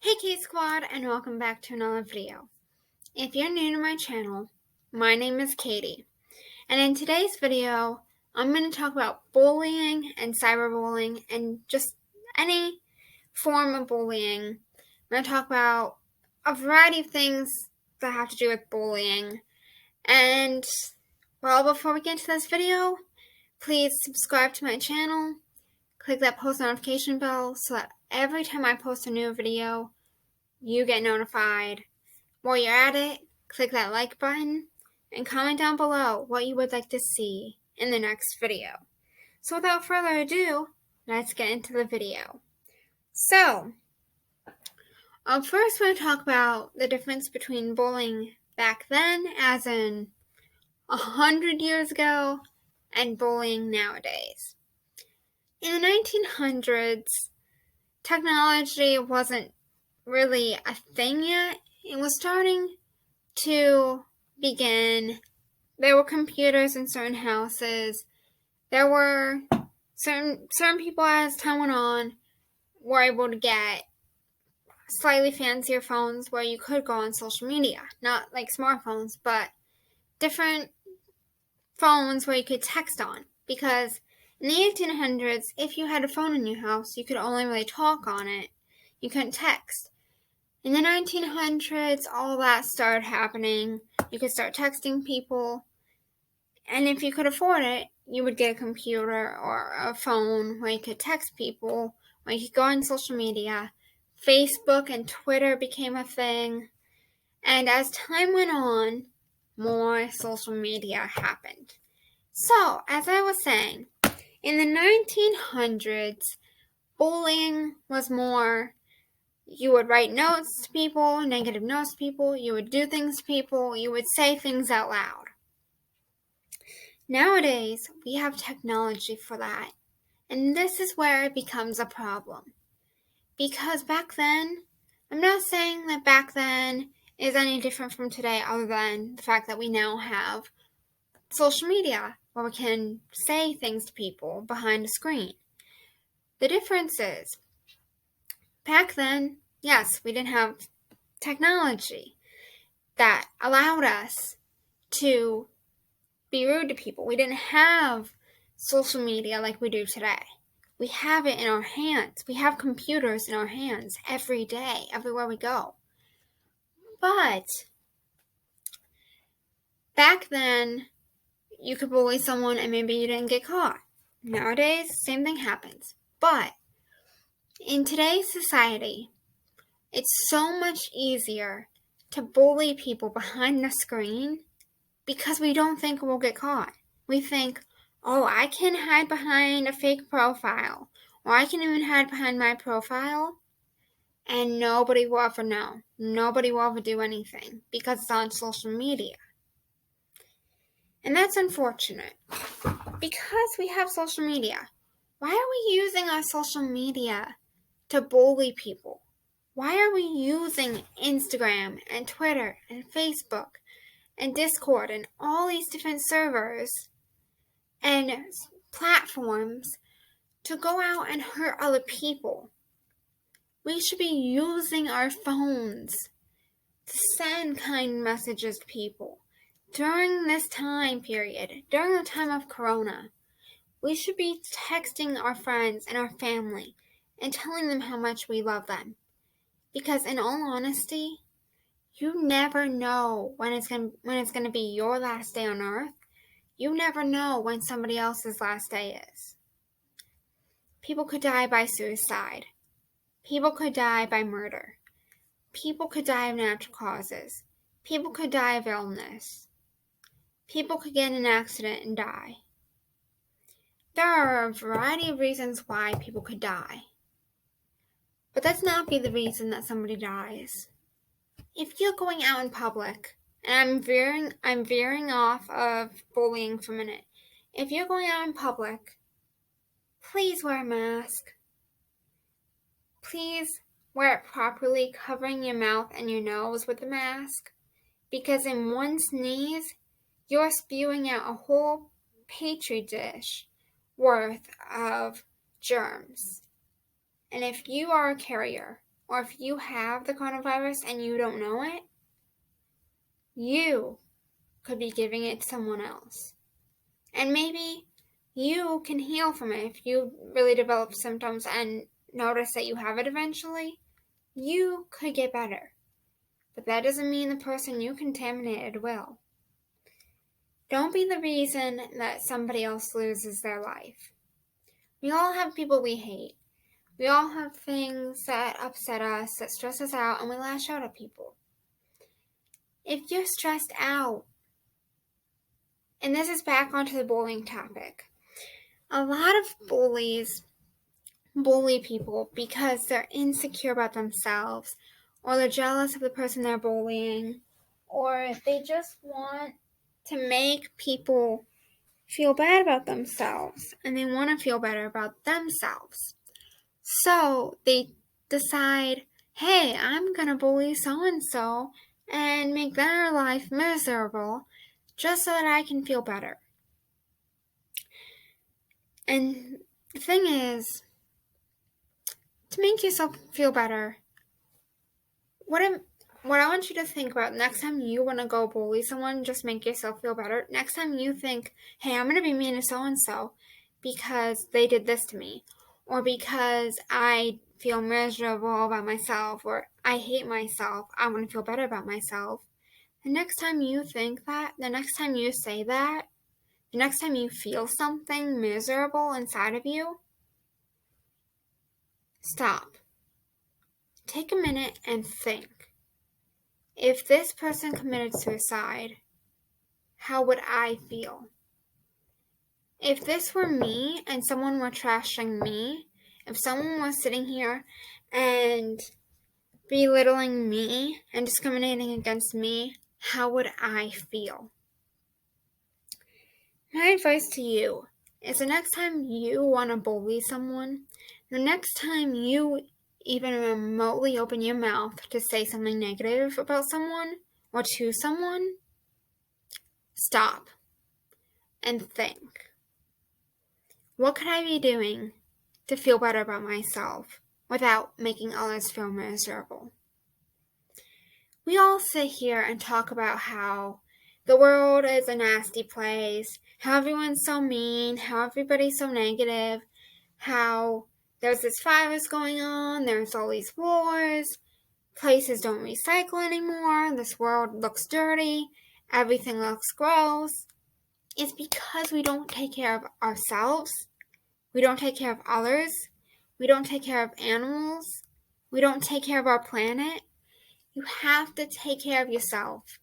Hey KateSquad, and welcome back to another video. If you're new to my channel, my name is Katie, and in today's video, I'm going to talk about bullying and cyberbullying and just any form of bullying. I'm going to talk about a variety of things that have to do with bullying. And, well, before we get into this video, please subscribe to my channel, click that post notification bell so that every time I post a new video, you get notified. While you're at it, click that like button and comment down below what you would like to see in the next video. So without further ado, let's get into the video. So, first we're going to talk about the difference between bullying back then, as in 100 years ago, and bullying nowadays. In the 1900s, technology wasn't really a thing yet. It was starting to begin. There were computers in certain houses. There were certain people, as time went on, were able to get slightly fancier phones where you could go on social media. Not like smartphones, but different phones where you could text on. Because in the 1800s, if you had a phone in your house, you could only really talk on it. You couldn't text. In the 1900s, all that started happening. You could start texting people, and if you could afford it, you would get a computer or a phone where you could text people, where you could go on social media. Facebook and Twitter became a thing, and as time went on, more social media happened. So, as I was saying, in the 1900s, bullying was more. You would write notes to people, negative notes to people, you would do things to people, you would say things out loud. Nowadays, we have technology for that, and this is where it becomes a problem. Because back then, I'm not saying that back then is any different from today other than the fact that we now have social media where we can say things to people behind a screen. The difference is, back then, yes, we didn't have technology that allowed us to be rude to people. We didn't have social media like we do today. We have it in our hands. We have computers in our hands every day, everywhere we go. But back then, you could bully someone and maybe you didn't get caught. Nowadays, same thing happens. But in today's society, it's so much easier to bully people behind the screen because we don't think we'll get caught. We think, oh, I can hide behind a fake profile, or I can even hide behind my profile, and nobody will ever know. Nobody will ever do anything because it's on social media. And that's unfortunate. Because we have social media, why are we using our social media to bully people? Why are we using Instagram and Twitter and Facebook and Discord and all these different servers and platforms to go out and hurt other people? We should be using our phones to send kind messages to people. During this time period, during the time of Corona, we should be texting our friends and our family and telling them how much we love them. Because in all honesty, you never know when it's going to be your last day on earth. You never know when somebody else's last day is. People could die by suicide. People could die by murder. People could die of natural causes. People could die of illness. People could get in an accident and die. There are a variety of reasons why people could die. But let's not be the reason that somebody dies. If you're going out in public, and I'm veering off of bullying for a minute. If you're going out in public, please wear a mask. Please wear it properly, covering your mouth and your nose with the mask. Because in one sneeze, you're spewing out a whole petri dish worth of germs. And if you are a carrier, or if you have the coronavirus and you don't know it, you could be giving it to someone else. And maybe you can heal from it if you really develop symptoms and notice that you have it eventually. You could get better. But that doesn't mean the person you contaminated will. Don't be the reason that somebody else loses their life. We all have people we hate. We all have things that upset us, that stress us out, and we lash out at people. If you're stressed out, and this is back onto the bullying topic, a lot of bullies bully people because they're insecure about themselves, or they're jealous of the person they're bullying, or they just want to make people feel bad about themselves, and they want to feel better about themselves. So they decide, hey, I'm going to bully so-and-so and make their life miserable just so that I can feel better. And the thing is, to make yourself feel better, what I want you to think about next time you want to go bully someone, just make yourself feel better. Next time you think, hey, I'm going to be mean to so-and-so because they did this to me, or because I feel miserable about myself, or I hate myself, I want to feel better about myself. The next time you think that, the next time you say that, the next time you feel something miserable inside of you, stop. Take a minute and think. If this person committed suicide, how would I feel? If this were me and someone were trashing me, if someone was sitting here and belittling me and discriminating against me, how would I feel? My advice to you is the next time you want to bully someone, the next time you even remotely open your mouth to say something negative about someone or to someone, stop and think. What could I be doing to feel better about myself without making others feel miserable? We all sit here and talk about how the world is a nasty place, how everyone's so mean, how everybody's so negative, how there's this virus going on, there's all these wars, places don't recycle anymore, this world looks dirty, everything looks gross. It's because we don't take care of ourselves, we don't take care of others, we don't take care of animals, we don't take care of our planet. You have to take care of yourself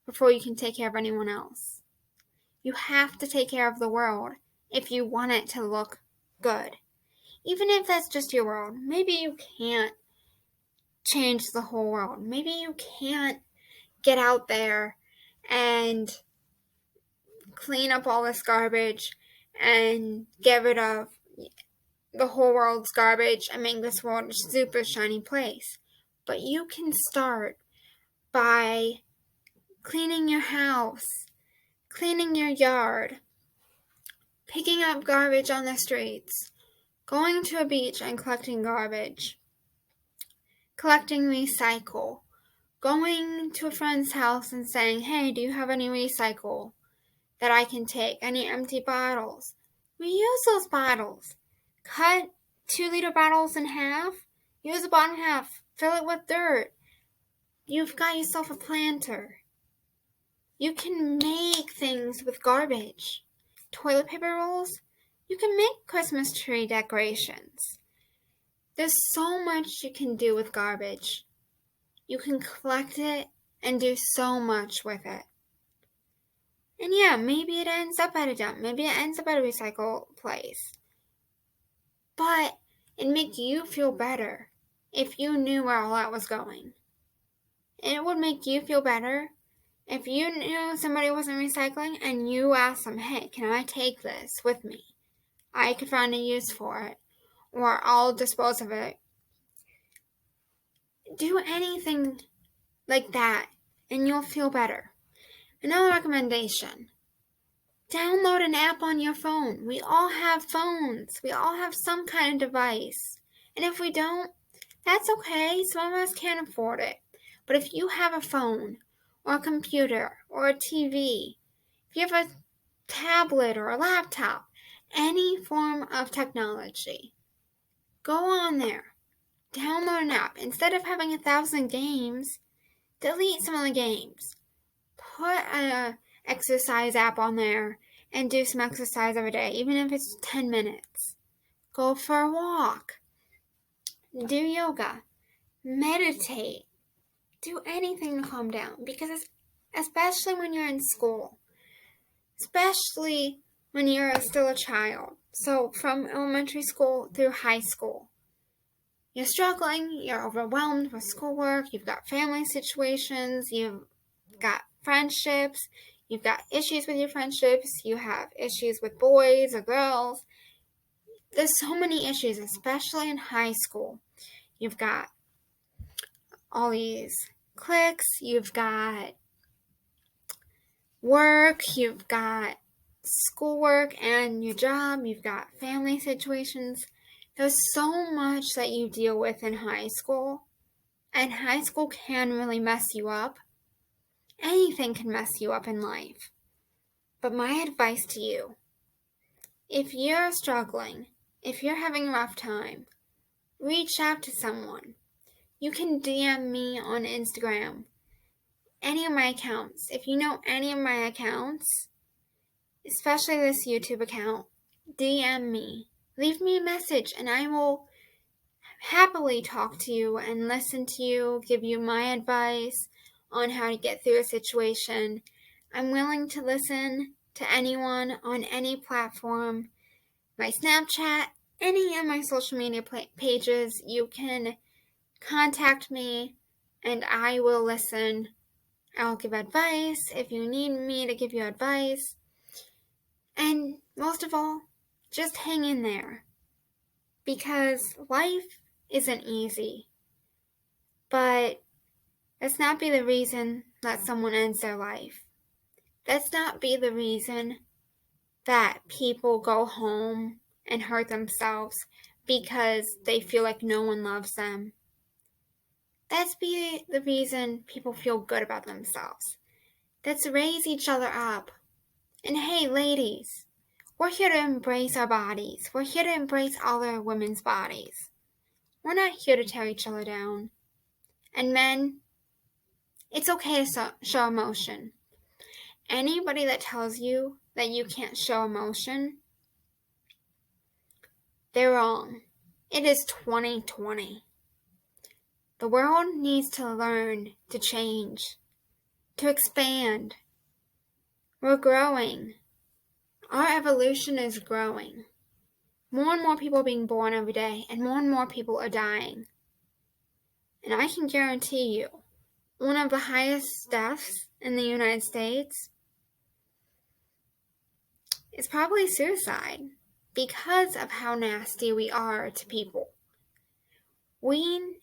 before you can take care of anyone else. You have to take care of the world if you want it to look good. Even if that's just your world. Maybe you can't change the whole world. Maybe you can't get out there and clean up all this garbage and get rid of the whole world's garbage and make this world a super shiny place. But you can start by cleaning your house, cleaning your yard, picking up garbage on the streets, going to a beach and collecting garbage, collecting recycle, going to a friend's house and saying, hey, do you have any recycle that I can take? Any empty bottles? Reuse those bottles. Cut 2-liter bottles in half. Use the bottom half. Fill it with dirt. You've got yourself a planter. You can make things with garbage. Toilet paper rolls. You can make Christmas tree decorations. There's so much you can do with garbage. You can collect it and do so much with it. And yeah, maybe it ends up at a dump. Maybe it ends up at a recycle place. But it'd make you feel better if you knew where all that was going. It would make you feel better if you knew somebody wasn't recycling and you asked them, hey, can I take this with me? I could find a use for it, or I'll dispose of it. Do anything like that and you'll feel better. Another recommendation, download an app on your phone. We all have phones. We all have some kind of device. And if we don't, That's okay, some of us can't afford it. But if you have a phone, or a computer, or a TV, if you have a tablet or a laptop, any form of technology, go on there, download an app. Instead of having 1,000 games, delete some of the games. Put an exercise app on there and do some exercise every day, even if it's 10 minutes. Go for a walk. Do yoga. Meditate. Do anything to calm down, because especially when you're in school, especially when you're still a child, so from elementary school through high school, you're struggling, you're overwhelmed with schoolwork, you've got family situations, you've got friendships, you've got issues with your friendships, you have issues with boys or girls. There's so many issues, especially in high school. You've got all these cliques, you've got work, you've got schoolwork and your job, you've got family situations. There's so much that you deal with in high school, and high school can really mess you up. Anything can mess you up in life. But my advice to you, if you're struggling, if you're having a rough time, reach out to someone. You can DM me on Instagram, any of my accounts. If you know any of my accounts, especially this YouTube account, DM me. Leave me a message and I will happily talk to you and listen to you, give you my advice on how to get through a situation. I'm willing to listen to anyone on any platform. My Snapchat, any of my social media pages, you can contact me and I will listen. I'll give advice if you need me to give you advice. And most of all, just hang in there. Because life isn't easy. But let's not be the reason that someone ends their life. Let's not be the reason that people go home and hurt themselves because they feel like no one loves them. Let's be the reason people feel good about themselves. Let's raise each other up. And hey, ladies, we're here to embrace our bodies. We're here to embrace other women's bodies. We're not here to tear each other down. And men, it's okay to show emotion. Anybody that tells you that you can't show emotion, they're wrong. It is 2020. The world needs to learn to change, to expand. We're growing. Our evolution is growing. More and more people are being born every day, and more people are dying. And I can guarantee you, one of the highest deaths in the United States is probably suicide, because of how nasty we are to people.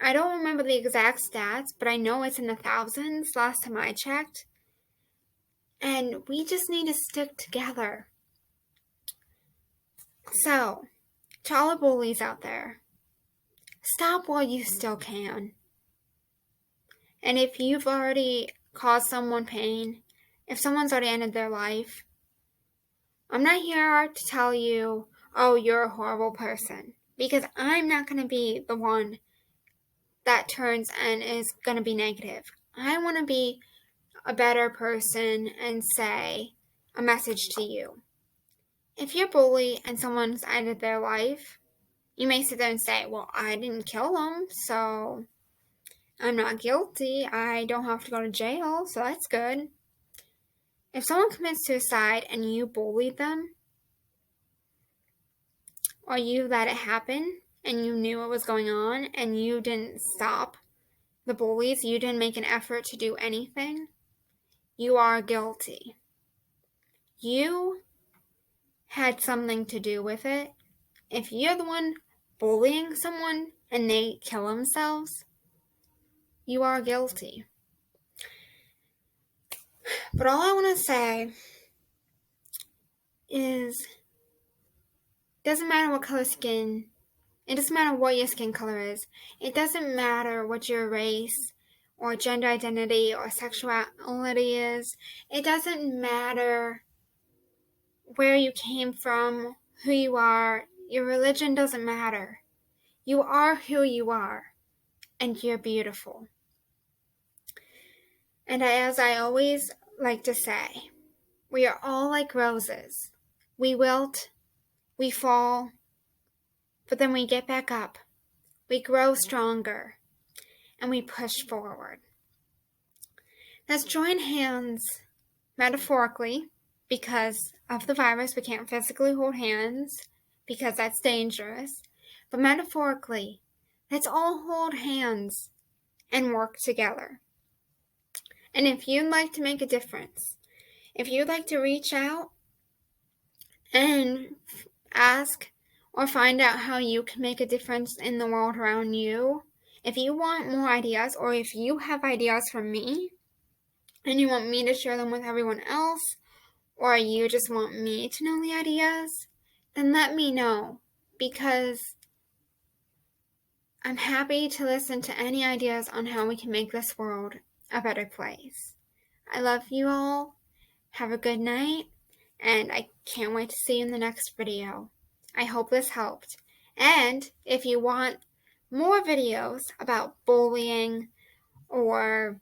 I don't remember the exact stats, but I know it's in the thousands last time I checked. And we just need to stick together. So, to all the bullies out there, stop while you still can. And if you've already caused someone pain, if someone's already ended their life, I'm not here to tell you, oh, you're a horrible person. Because I'm not going to be the one that turns and is going to be negative. I want to be a better person and say a message to you. If you're bullied and someone's ended their life, you may sit there and say, well, I didn't kill them, so I'm not guilty. I don't have to go to jail, so that's good. If someone commits suicide and you bullied them, or you let it happen, and you knew what was going on, and you didn't stop the bullies, you didn't make an effort to do anything, you are guilty. You had something to do with it. If you're the one bullying someone and they kill themselves, you are guilty. But all I want to say is, it doesn't matter what color skin It doesn't matter what your skin color is. It doesn't matter what your race or gender identity or sexuality is. It doesn't matter where you came from, who you are. Your religion doesn't matter. You are who you are, and you're beautiful. And as I always like to say, we are all like roses. We wilt, we fall, but then we get back up. We grow stronger, and we push forward. Let's join hands metaphorically. Because of the virus, we can't physically hold hands because that's dangerous. But metaphorically, let's all hold hands and work together. And if you'd like to make a difference, if you'd like to reach out and ask or find out how you can make a difference in the world around you, if you want more ideas or if you have ideas from me and you want me to share them with everyone else, or you just want me to know the ideas, then let me know, because I'm happy to listen to any ideas on how we can make this world a better place. I love you all. Have a good night, and I can't wait to see you in the next video. I hope this helped. And if you want more videos about bullying or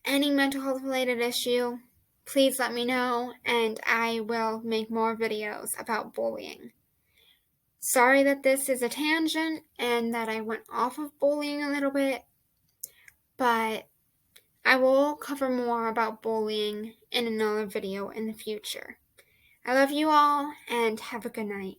any mental health related issue, please let me know, and I will make more videos about bullying. Sorry that this is a tangent and that I went off of bullying a little bit, but I will cover more about bullying in another video in the future. I love you all, and have a good night.